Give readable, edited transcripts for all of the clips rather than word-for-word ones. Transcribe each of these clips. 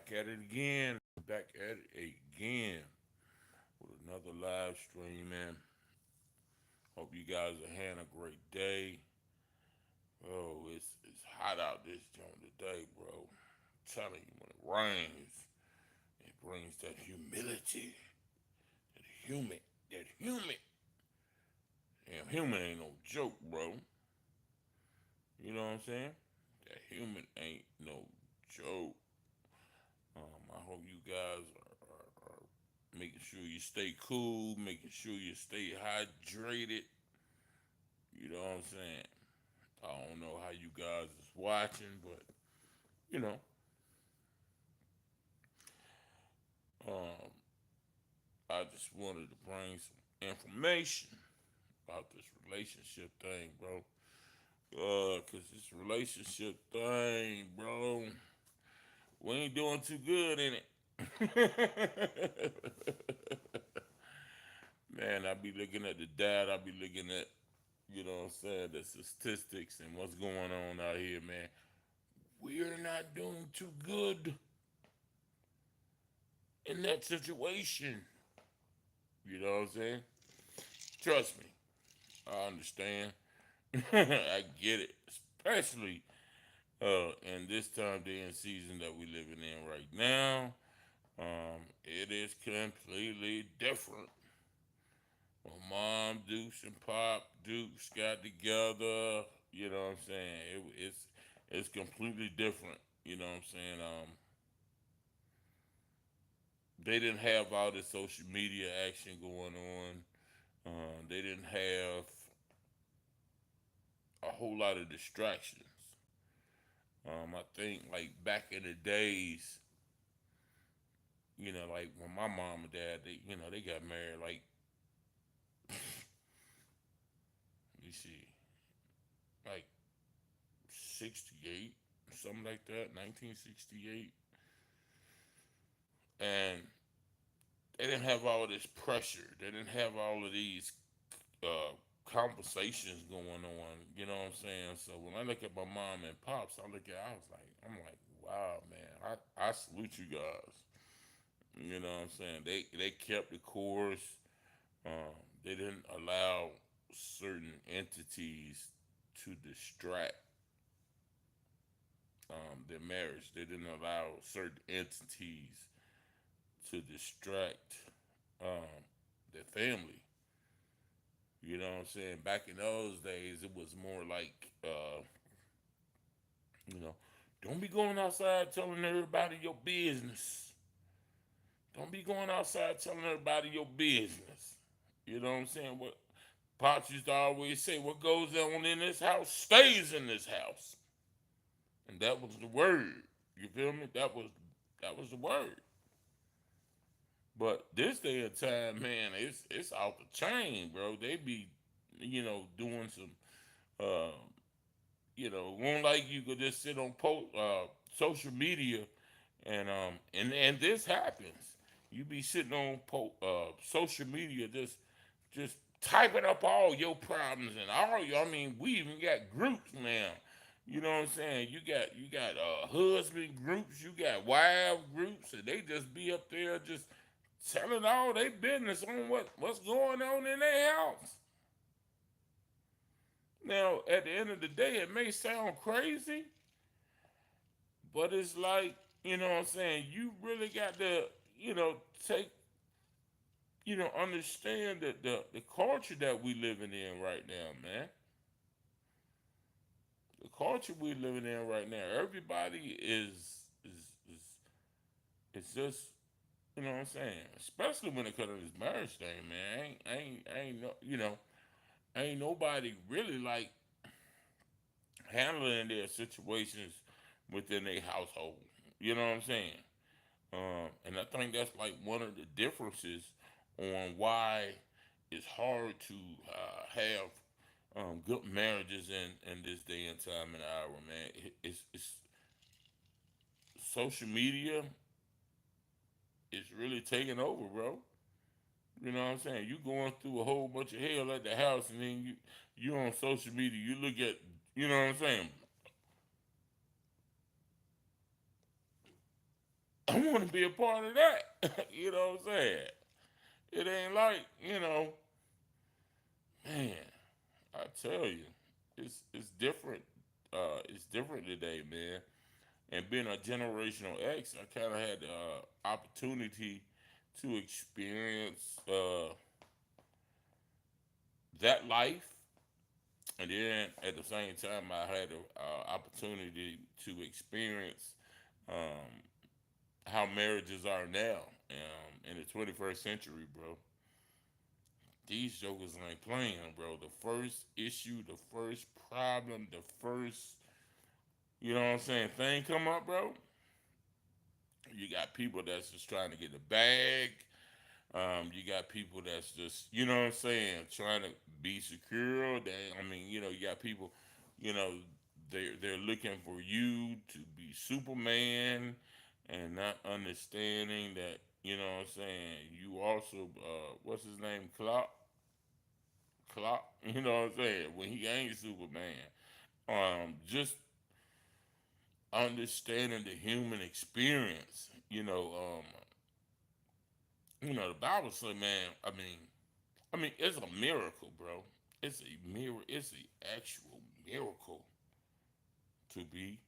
Back at it again. Back at it again with another live stream, man. Hope you guys are having a great day. Oh, it's hot out this joint today, bro. I'm telling you, when it rains, it brings that humidity, that humid, that humid. Damn, humid ain't no joke, bro. You know what I'm saying? That humid ain't no joke. I hope you guys are making sure you stay cool, making sure you stay hydrated. You know what I'm saying? I don't know how you guys is watching, but you know, um, I just wanted to bring some information about this relationship thing, bro. Cause this relationship thing, bro, we ain't doing too good in it. Man, I be looking at the data. I be looking at, you know what I'm saying, the statistics and what's going on out here, man. We're not doing too good in that situation. You know what I'm saying? Trust me, I understand. I get it, especially in this time, day, and season that we living in right now. It is completely different. When Mom Dukes and Pop Dukes got together, you know what I'm saying? It's completely different. You know what I'm saying? They didn't have all this social media action going on. They didn't have a whole lot of distractions. I think like back in the days, like when my mom and dad, they got married like, you see, like 68, something like that, 1968, and they didn't have all this pressure. They didn't have all of these uh, conversations going on. You know what I'm saying? So when I look at my mom and pops, I'm like, wow, man, I salute you guys. You know what I'm saying? They kept the course. They didn't allow certain entities to distract their marriage. They didn't allow certain entities to distract um, their family. You know what I'm saying? Back in those days, it was more like, you know, don't be going outside telling everybody your business. Don't be going outside telling everybody your business. You know what I'm saying? What Pops used to always say, what goes on in this house stays in this house. And that was the word. You feel me? That was the word. But this day and time, man, it's out the chain, bro. They be, doing some uh, won't like you could just sit on social media and this happens. You be sitting on social media just typing up all your problems and all your. I mean, we even got groups now. You know what I'm saying? You got husband groups, you got wife groups, and they just be up there just telling all their business on what's going on in their house. Now, at the end of the day, it may sound crazy, but it's like, you know what I'm saying, you really got to, take, understand that the culture that we living in right now, man. The culture we living in right now, everybody is just, you know what I'm saying? Especially when it comes to this marriage thing, man. Ain't no, ain't nobody really like handling their situations within their household. You know what I'm saying? And I think that's like one of the differences on why it's hard to have good marriages in this day and time and hour, man. It's social media is really taking over, bro. You know what I'm saying? You going through a whole bunch of hell at the house, and then you on social media. You look at, you know what I'm saying? I want to be a part of that. You know what I'm saying? It ain't like, man, I tell you, it's different. It's different today, man. And being a generational X, I kind of had the opportunity to experience that life, and then at the same time, I had the opportunity to experience um, how marriages are now in the 21st century, bro. These jokers ain't playing, bro. The first issue, the first problem, the first, what I'm saying, thing come up, bro. You got people that's just trying to get the bag. You got people that's just, what I'm saying, trying to be secure. You got people, you know, they're looking for you to be Superman and not understanding that, what I'm saying, you also, what's his name, Clock, you know what I'm saying, when he ain't Superman. Just understanding the human experience, the Bible say, man, I mean, it's a miracle, bro. It's a mirror. It's an actual miracle to be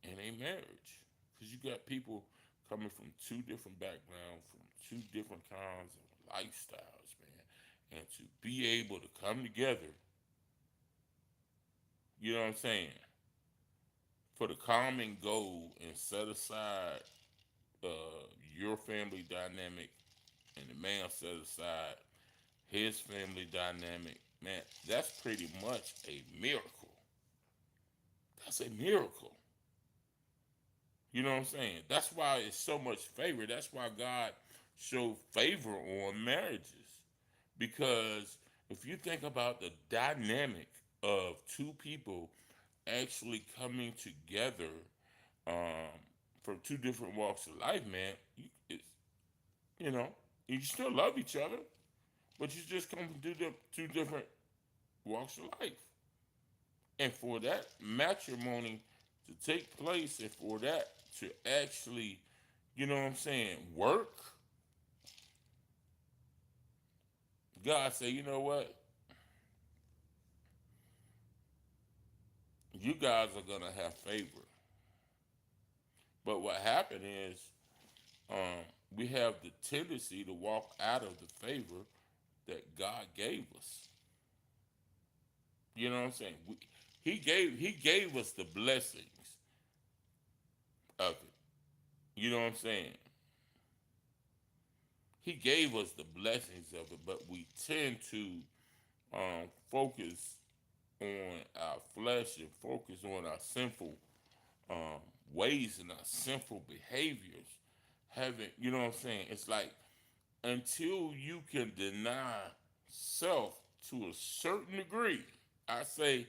in a marriage, because you got people coming from two different backgrounds, from two different kinds of lifestyles, man, and to be able to come together, you know what I'm saying, for the common goal and set aside uh, your family dynamic, and the man set aside his family dynamic, man, that's pretty much a miracle. That's a miracle. You know what I'm saying? That's why it's so much favor. That's why God showed favor on marriages. Because if you think about the dynamic of two people actually coming together um, from two different walks of life, man, you know, you still love each other, but you just come from two different walks of life. And for that matrimony to take place, and for that to actually, what I'm saying, work, God say, you know what? You guys are gonna have favor. But what happened is, um, we have the tendency to walk out of the favor that God gave us. You know what I'm saying? He gave us the blessings of it. You know what I'm saying? He gave us the blessings of it, but we tend to focus on our flesh and focus on our sinful um, ways and our sinful behaviors. Having, you know what I'm saying? It's like, until you can deny self to a certain degree, I say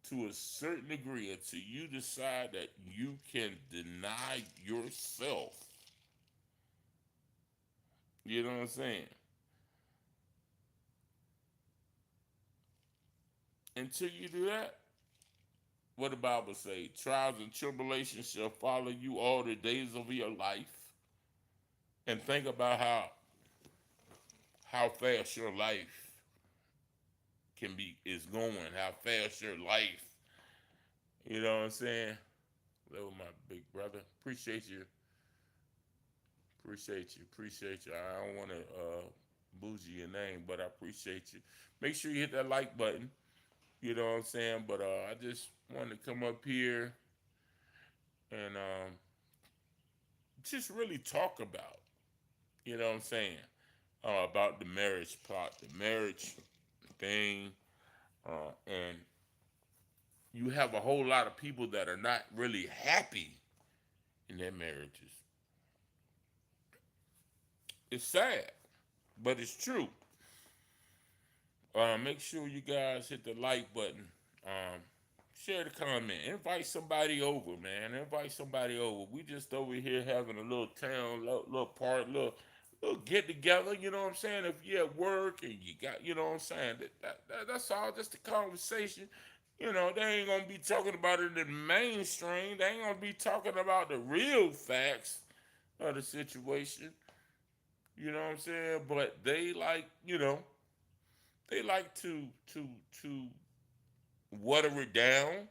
to a certain degree, until you decide that you can deny yourself, you know what I'm saying? Until you do that, what the Bible say? Trials and tribulations shall follow you all the days of your life. And think about how fast your life is going, how fast your life, you know what I'm saying? Little my big brother. Appreciate you. I don't want to bougie your name, but I appreciate you. Make sure you hit that like button. You know what I'm saying? But I just wanted to come up here and just really talk about, you know what I'm saying, about the marriage plot, the marriage thing, and you have a whole lot of people that are not really happy in their marriages. It's sad, but it's true. Make sure you guys hit the like button. Um, Share the comment. Invite somebody over, man. Invite somebody over. We just over here having a little town, little part, little get together. You know what I'm saying? If you're at work and you got, you know what I'm saying? That's all. Just a conversation. They ain't gonna be talking about it in the mainstream. They ain't gonna be talking about the real facts. of the situation. You know what I'm saying? But they like, they like to water it down.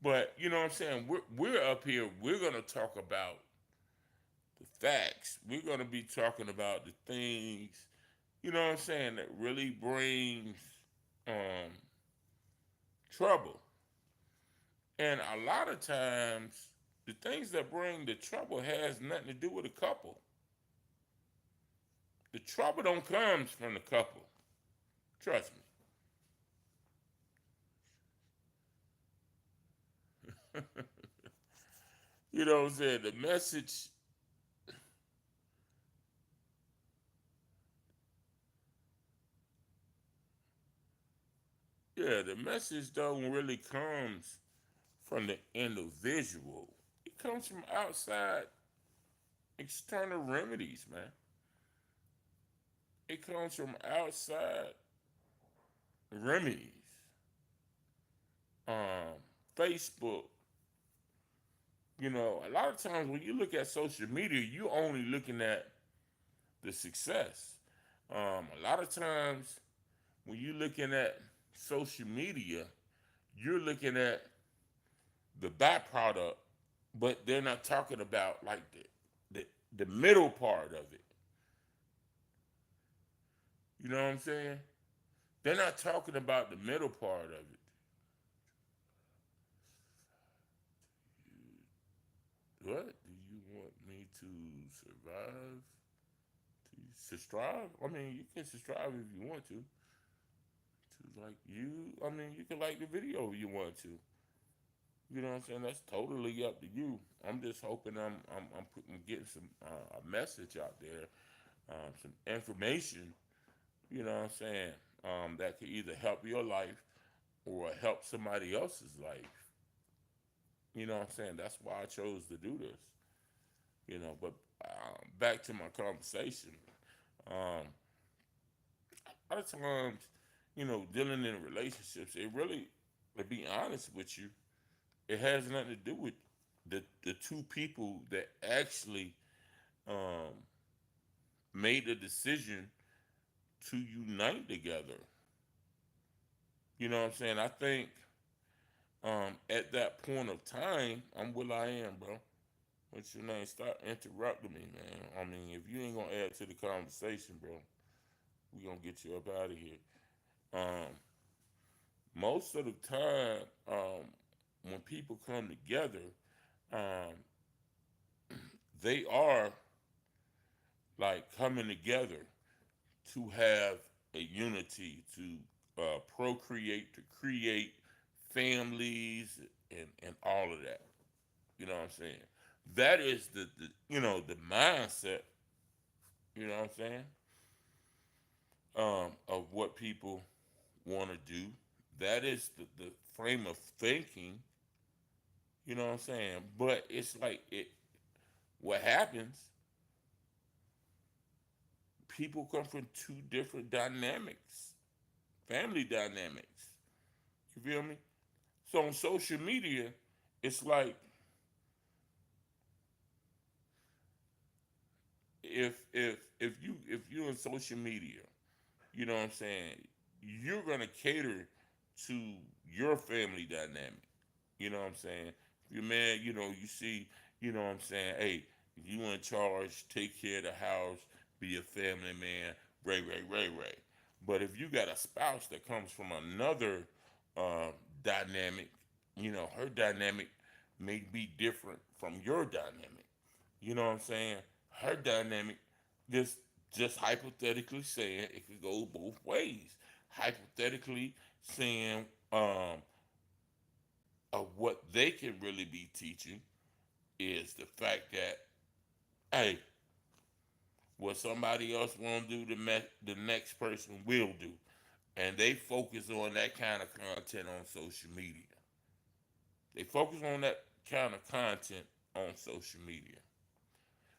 But you know what I'm saying? We're up here. We're gonna talk about the facts. We're gonna be talking about the things. You know what I'm saying? That really brings um, trouble. And a lot of times, the things that bring the trouble has nothing to do with a couple. The trouble don't comes from the couple. Trust me. You know what I'm saying? The message, yeah, the message don't really comes from the individual. It comes from outside external remedies, man. It comes from outside remedies. Um, Facebook, a lot of times when you look at social media, you only looking at the success. A lot of times when you're looking at social media, you're looking at the byproduct, but they're not talking about like the the middle part of it. You know what I'm saying? They're not talking about the middle part of it. What do you want me to survive? To subscribe? I mean, you can subscribe if you want to. To like you, I mean, you can like the video if you want to. You know what I'm saying? That's totally up to you. I'm just hoping I'm putting getting some a message out there, some information. You know what I'm saying? That could either help your life or help somebody else's life. You know what I'm saying? That's why I chose to do this. But back to my conversation. Um, a lot of times, dealing in relationships, it really, to be honest with you, it has nothing to do with the two people that actually um, made the decision to unite together. You know what I'm saying? I think at that point of time, I'm Will-I-Am, bro. What's your name? Stop interrupting me, man. I mean, if you ain't gonna add to the conversation, bro, we gonna get you up out of here. Um, Most of the time, when people come together, um, they are like coming together to have a unity, to procreate, to create families, and all of that. You know what I'm saying? That is the mindset. You know what I'm saying? Of what people want to do. That is the frame of thinking. You know what I'm saying? But it's like it. What happens? People come from two different dynamics, family dynamics. You feel me? So on social media, it's like if you in social media, you know what I'm saying, you're gonna cater to your family dynamic. You know what I'm saying? If you're mad, you see, you know what I'm saying, hey, you in charge, take care of the house, be a family man, ray. But if you got a spouse that comes from another uh, dynamic, her dynamic may be different from your dynamic. You know what I'm saying? Her dynamic, just just hypothetically saying, it could go both ways. Hypothetically saying, of what they can really be teaching is the fact that, hey, what somebody else won't do, the next person will do, and they focus on that kind of content on social media. They focus on that kind of content on social media.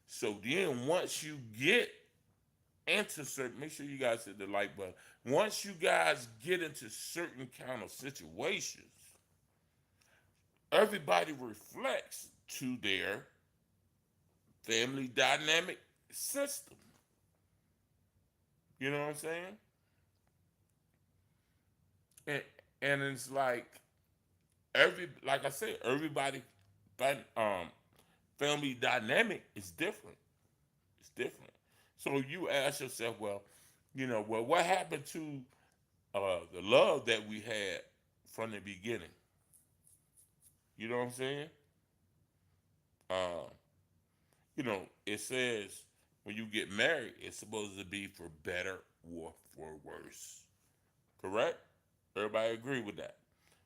So then once you get into certain, make sure you guys hit the like button. Once you guys get into certain kind of situations, everybody reflects to their family dynamic system. You know what I'm saying? And and it's like I said, everybody family dynamic is different. It's different. So you ask yourself, well, what happened to the love that we had from the beginning? You know what I'm saying? Uh, it says when you get married, it's supposed to be for better or for worse. Correct? Everybody agree with that?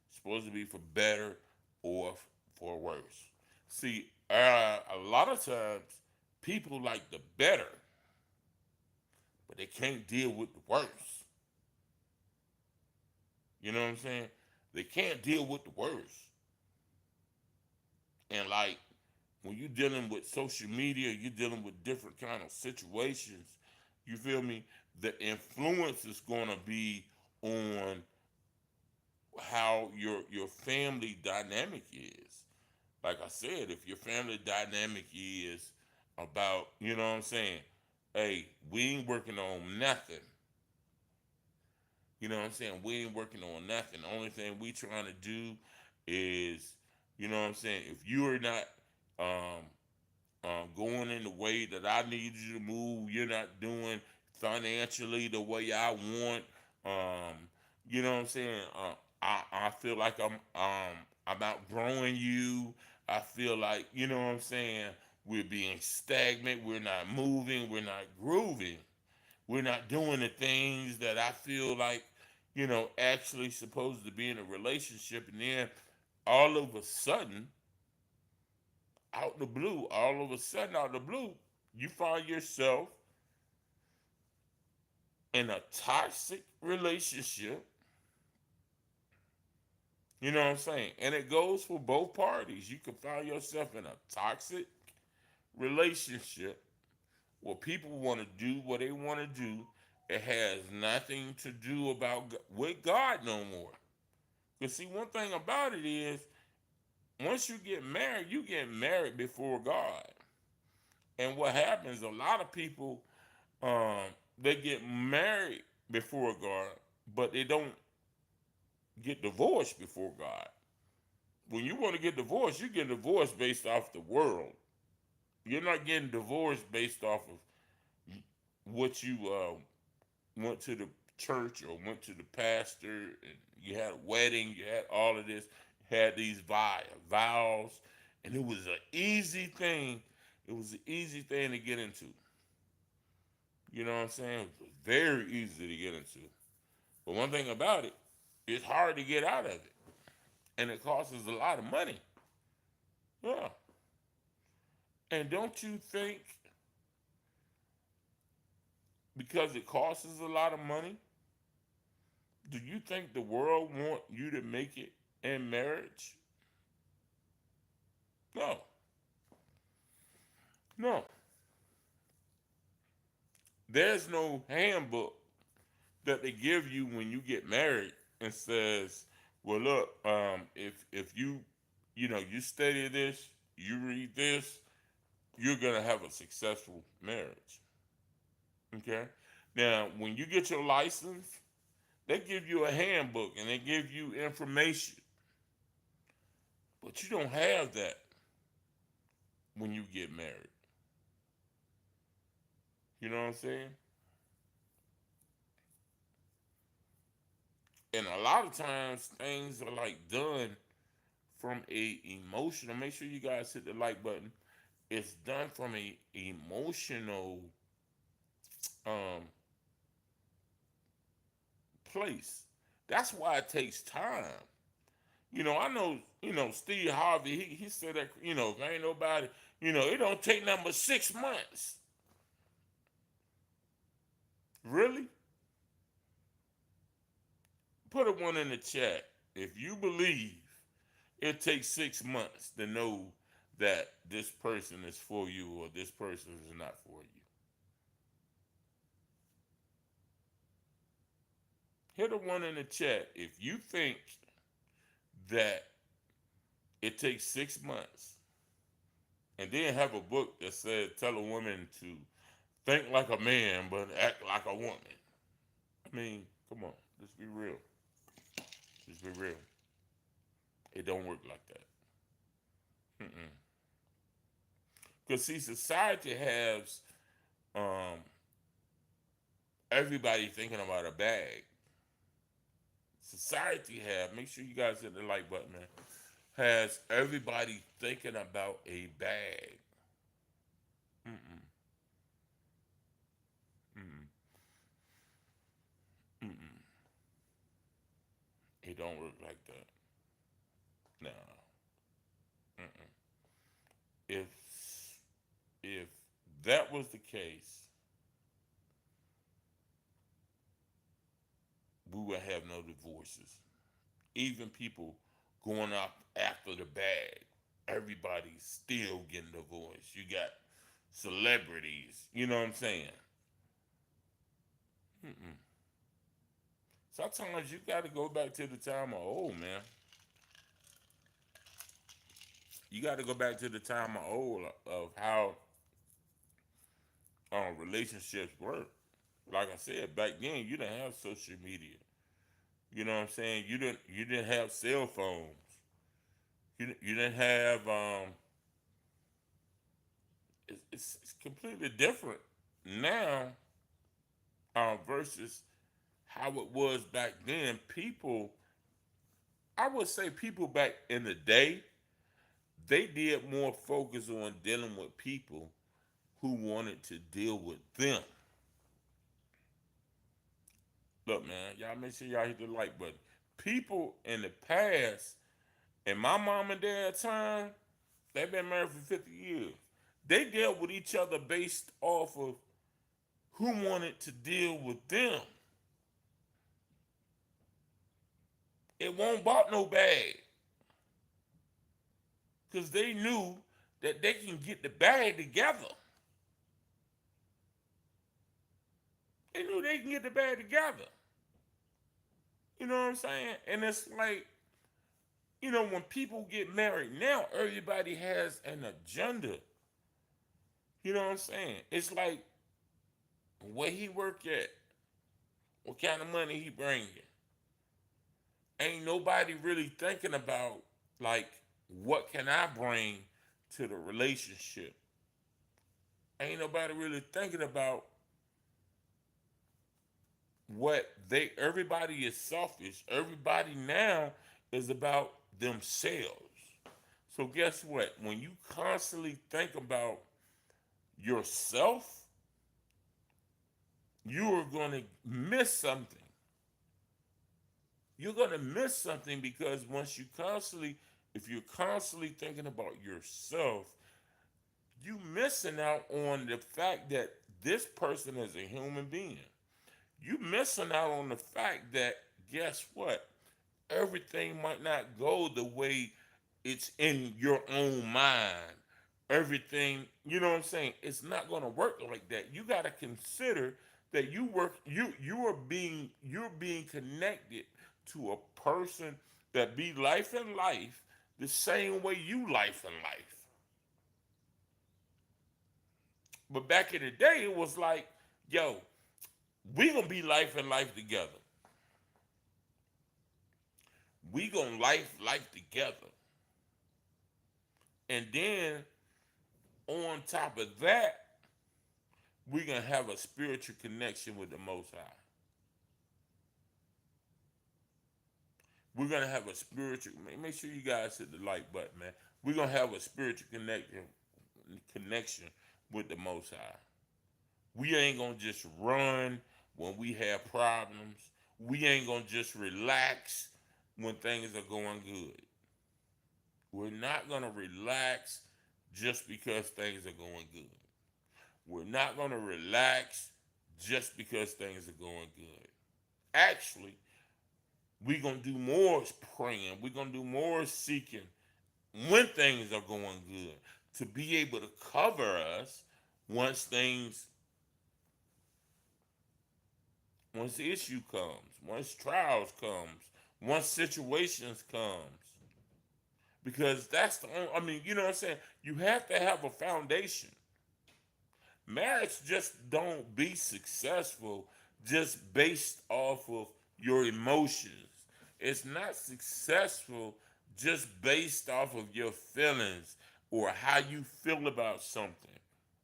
It's supposed to be for better or for worse. See, a lot of times people like the better, but they can't deal with the worse. You know what I'm saying? They can't deal with the worst. And like when you're dealing with social media, you're dealing with different kind of situations. You feel me? The influence is gonna be on how your family dynamic is. Like I said, if your family dynamic is about, you know what I'm saying? Hey, we ain't working on nothing. You know what I'm saying? We ain't working on nothing. The only thing we trying to do is, you know what I'm saying? If you are not um, going in the way that I need you to move, you're not doing financially the way I want. Um, you know what I'm saying? I feel like I'm outgrowing you. I feel like, you know what I'm saying? We're being stagnant. We're not moving. We're not grooving. We're not doing the things that I feel like, actually supposed to be in a relationship. And then all of a sudden, out the blue, you find yourself in a toxic relationship. You know what I'm saying? And it goes for both parties. You can find yourself in a toxic relationship where people want to do what they want to do. It has nothing to do with God no more. Because see, one thing about it is, once you get married before God. And what happens, a lot of people, they get married before God, but they don't get divorced before God. When you want to get divorced, you get divorced based off the world. You're not getting divorced based off of what you went to the church or went to the pastor, and you had a wedding, you had all of this, you had these vows, and it was an easy thing. It was an easy thing to get into. You know what I'm saying? It was very easy to get into. But one thing about it, it's hard to get out of it. And it costs us a lot of money. Yeah. And don't you think because it costs us a lot of money, do you think the world want you to make it in marriage? No. No. There's no handbook that they give you when you get married and says, well, look, if you study this, you read this, you're gonna have a successful marriage. Okay. Now, when you get your license, they give you a handbook and they give you information, but you don't have that when you get married. You know what I'm saying? And a lot of times things are like done from a emotional. Make sure you guys hit the like button. It's done from a emotional um place. That's why it takes time. I know, Steve Harvey, he said that, if ain't nobody, it don't take nothing but 6 months. Really? Put a one in the chat. If you believe it takes 6 months to know that this person is for you or this person is not for you. Hit a one in the chat if you think that it takes 6 months and then have a book that said tell a woman to think like a man but act like a woman. I mean, come on, let's be real. Let's be real. It don't work like that. Mm-mm. Because see, society has um, everybody thinking about a bag. Society have, make sure you guys hit the like button, man. Has everybody thinking about a bag. Mm-mm. Mm-mm. Mm-mm. It don't work like that. No. Mm-mm. If if that was the case, we would have no divorces. Even people going up after the bag, everybody's still getting divorced. You got celebrities, you know what I'm saying? Mm-mm. Sometimes you got to go back to the time of old, man. You got to go back to the time of old of how relationships work. Like I said, back then you didn't have social media. You know what I'm saying? You didn't have cell phones. You didn't have it's completely different now versus how it was back then. People, I would say, people back in the day, they did more focus on dealing with people who wanted to deal with them. Look, man, y'all make sure y'all hit the like button. People in the past, in my mom and dad time, they've been married for 50 years. They dealt with each other based off of who wanted to deal with them. It won't bought no bag because they knew that they can get the bag together. They knew they can get the bag together. You know what I'm saying? And it's like, when people get married now, everybody has an agenda. You know what I'm saying? It's like where he work at, what kind of money he bringing. Ain't nobody really thinking about like what can I bring to the relationship. Ain't nobody really thinking about what they everybody is selfish. Everybody now is about themselves. So guess what? When you constantly think about yourself, you are going to miss something. You're going to miss something because if you're constantly thinking about yourself, you missing out on the fact that this person is a human being. You missing out on the fact that guess what? Everything might not go the way it's in your own mind. Everything, you know what I'm saying? It's not going to work like that. You got to consider that you're being connected to a person that be life in life the same way you life in life. But back in the day, it was like, yo, we gonna be life in life together. We gonna life together. And then on top of that, we're gonna have a spiritual connection with the Most High. We're gonna have a spiritual. Make sure you guys hit the like button, man. We're gonna have a spiritual connection with the Most High. We ain't gonna just run when we have problems. We ain't gonna just relax when things are going good. We're not gonna relax just because things are going good. We're not gonna relax just because things are going good. Actually, we're gonna do more praying. We're gonna do more seeking when things are going good to be able to cover us once things once the issue comes, once trials comes, once situations comes. because that's the only, I mean, you know what I'm saying? You have to have a foundation. Marriage just don't be successful just based off of your emotions. It's not successful just based off of your feelings or how you feel about something.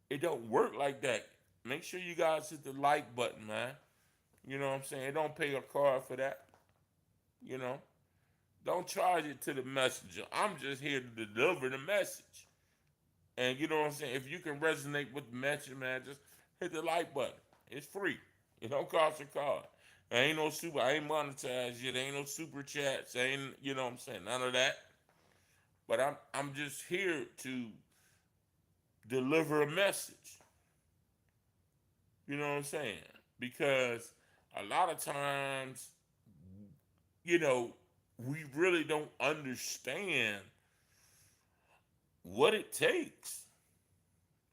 It don't work like that. Make sure you guys hit the like button, man. You know what I'm saying? It don't pay a card for that. You know, don't charge it to the messenger. I'm just here to deliver the message. And you know what I'm saying? If you can resonate with the message, man, just hit the like button. It's free. It don't cost a card. There ain't no super. I ain't monetized yet. There ain't no super chats. Ain't, you know what I'm saying? None of that. But I'm just here to deliver a message. You know what I'm saying? Because a lot of times, you know, we really don't understand what it takes.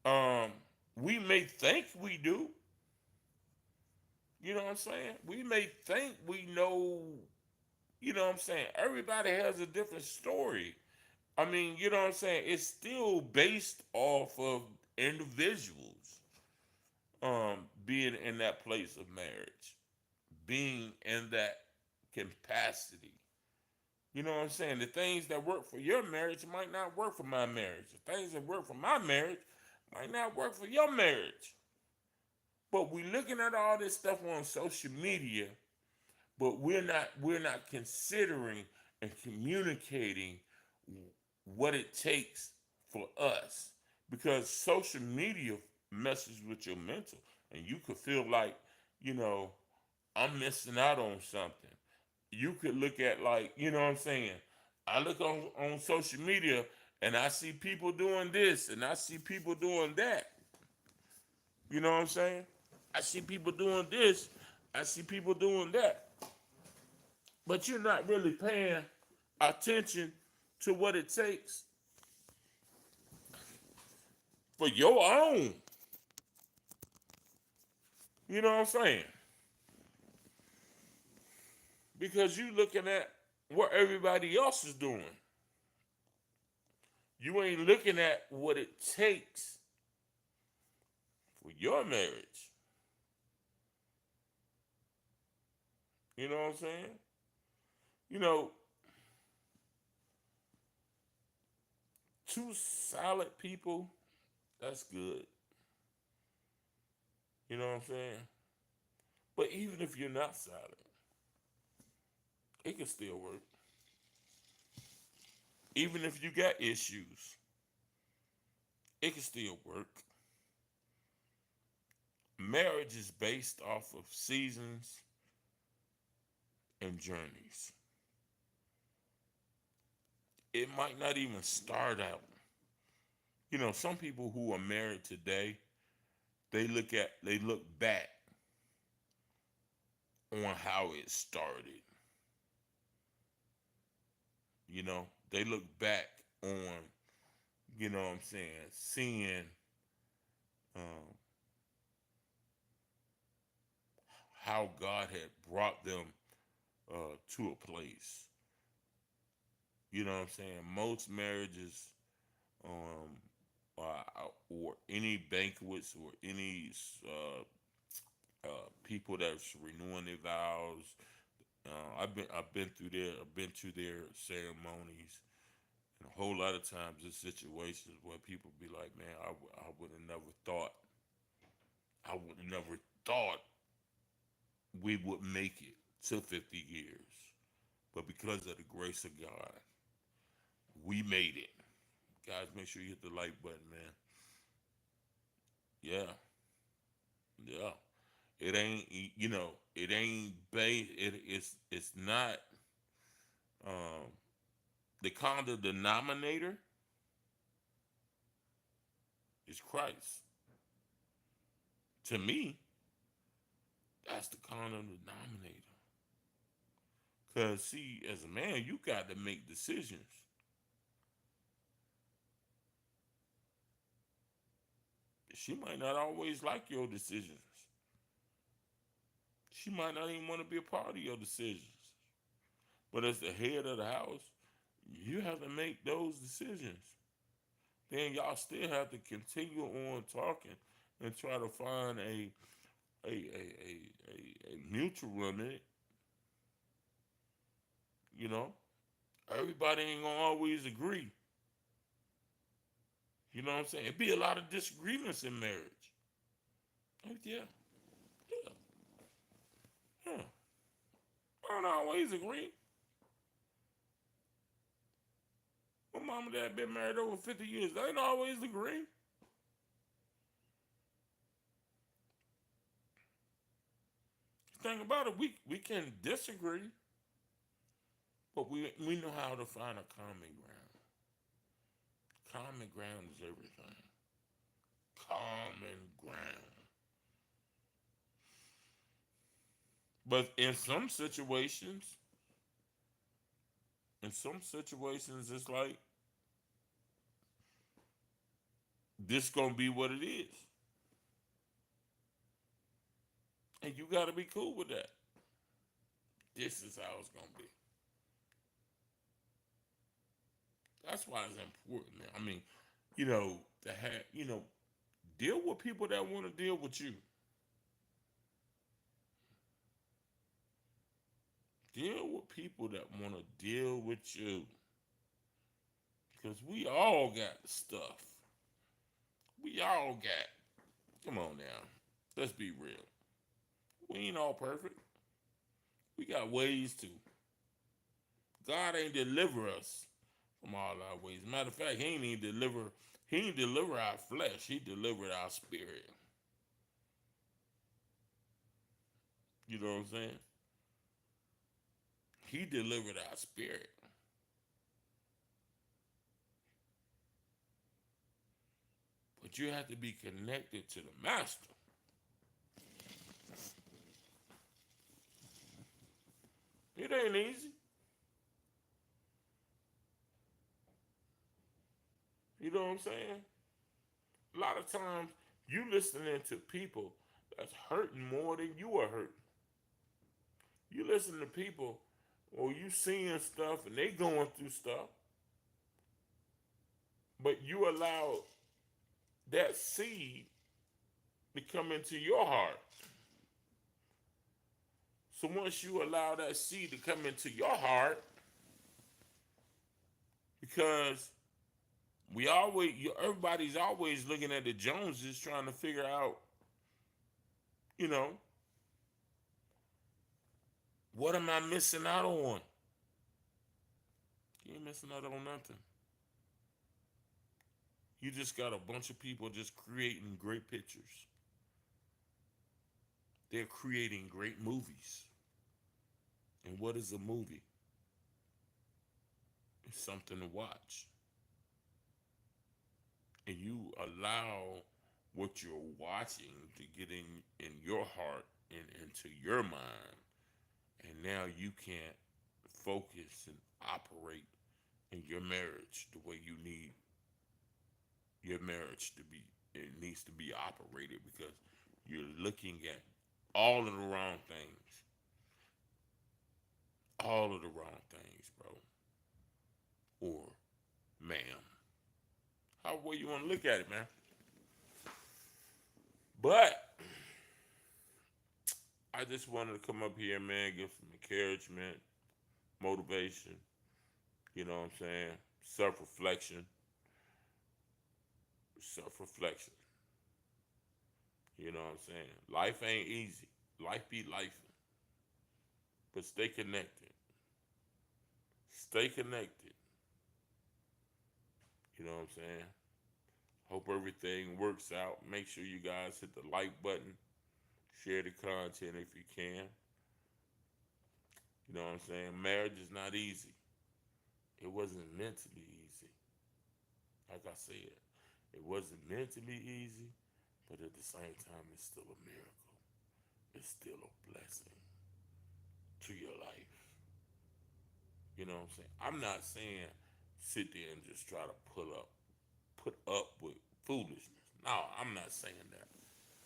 Um, we may think we do. You know what I'm saying? We may think we know, you know what I'm saying? Everybody has a different story. I mean, you know what I'm saying? It's still based off of individuals being in that place of marriage, being in that capacity. You know what I'm saying? The things that work for your marriage might not work for my marriage. The things that work for my marriage might not work for your marriage. But we looking at all this stuff on social media, but we're not considering and communicating what it takes for us, because social media messes with your mental, and you could feel like, you know, I'm missing out on something. You could look at, like, you know what I'm saying, I look on social media and I see people doing this and I see people doing that. You know what I'm saying? I see people doing this, I see people doing that, but you're not really paying attention to what it takes for your own. You know what I'm saying? Because you looking at what everybody else is doing. You ain't looking at what it takes for your marriage. You know what I'm saying? You know, two solid people, that's good. You know what I'm saying? But even if you're not solid, it can still work. Even if you got issues, it can still work. Marriage is based off of seasons and journeys. It might not even start out. You know, some people who are married today, they look back on how it started. You know, they look back on, you know what I'm saying, seeing um, how God had brought them to a place. You know what I'm saying? Most marriages, um, or any banquets or any people that's renewing their vows. I've been through there. I've been to their ceremonies, and a whole lot of times there's situations where people be like, "Man, I would have never thought. I would have never thought we would make it to 50 years, but because of the grace of God, we made it." Guys, make sure you hit the like button, man. Yeah, yeah. It ain't, you know, it ain't based. It's not. Um, the common denominator is Christ. To me, that's the common denominator. Cause see, as a man, you got to make decisions. She might not always like your decisions. She might not even want to be a part of your decisions. But as the head of the house, You have to make those decisions. Then y'all still have to continue on talking and try to find a mutual remedy. You know, everybody ain't gonna always agree. You know what I'm saying? It'd be a lot of disagreements in marriage. Oh, yeah, yeah, yeah. I don't always agree. My mom and dad been married over 50 years. They ain't always agree. Think about it, we can disagree, but we know how to find a common ground. Common ground is everything. Common ground. But in some situations, it's like this gonna be what it is, and you got to be cool with that. This is how it's gonna be. That's why it's important, man. I mean, to have, deal with people that want to deal with you. Deal with people that want to deal with you, because we all got stuff. We all got. Come on now, let's be real. We ain't all perfect. We got ways to. God ain't deliver us from all our ways. Matter of fact, He ain't even deliver. He ain't deliver our flesh. He delivered our spirit. You know what I'm saying? He delivered our spirit. But you have to be connected to the Master. It ain't easy. You know what I'm saying? A lot of times you listening to people that's hurting more than you are hurting. You listen to people or you seeing stuff and they going through stuff, but you allow that seed to come into your heart. So once you allow that seed to come into your heart, because everybody's always looking at the Joneses trying to figure out, you know, what am I missing out on? You ain't missing out on nothing. You just got a bunch of people just creating great pictures. They're creating great movies. And what is a movie? It's something to watch. And you allow what you're watching to get in your heart and into your mind. And now you can't focus and operate in your marriage the way you need your marriage to be. It needs to be operated because you're looking at all of the wrong things. All of the wrong things, bro. Or ma'am. However way you want to look at it, man. But I just wanted to come up here, man, give some encouragement, motivation, you know what I'm saying? Self-reflection. Self-reflection. You know what I'm saying? Life ain't easy. Life be life. But stay connected. Stay connected. You know what I'm saying? Hope everything works out. Make sure you guys hit the like button. Share the content if you can. You know what I'm saying? Marriage is not easy. It wasn't meant to be easy. Like I said, it wasn't meant to be easy, but at the same time, it's still a miracle. It's still a blessing to your life. You know what I'm saying? I'm not saying sit there and just try to put up with foolishness. No, I'm not saying that.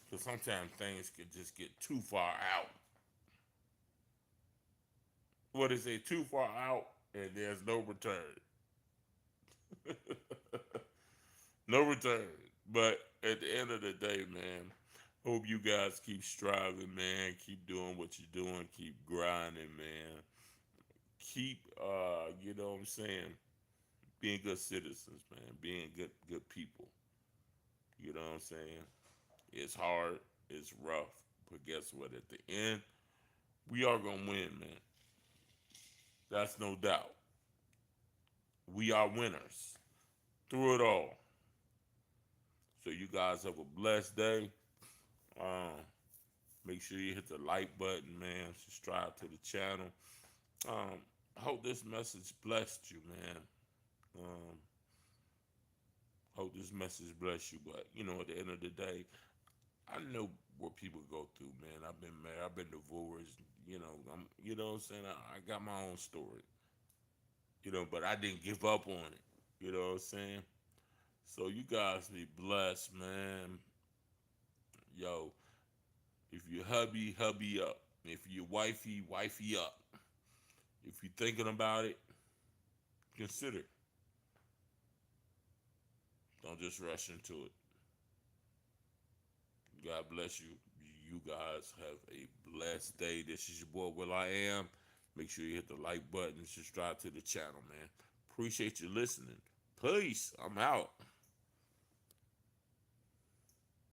Because sometimes things could just get too far out. What is it? Too far out? and there's no return. No return. But at the end of the day, man, hope you guys keep striving, man. Keep doing what you're doing. Keep grinding, man. Keep, you know what I'm saying, being good citizens, man. Being good people. You know what I'm saying? It's hard. It's rough. But guess what? At the end, we are going to win, man. That's no doubt. We are winners through it all. So you guys have a blessed day. Um, Make sure you hit the like button, man. Subscribe to the channel. I hope this message blessed you, man. Um, hope this message blessed you. But you know, at the end of the day, I know what people go through, man. I've been married. I've been divorced. You know what I'm saying. I got my own story. But I didn't give up on it. You know what I'm saying. So you guys be blessed, man. Yo, if you hubby, hubby up. If you wifey, wifey up. If you're thinking about it, consider. Don't just rush into it. God bless you. You guys have a blessed day. This is your boy Will-Iam. Make sure you hit the like button and subscribe to the channel, man. Appreciate you listening. Peace. I'm out.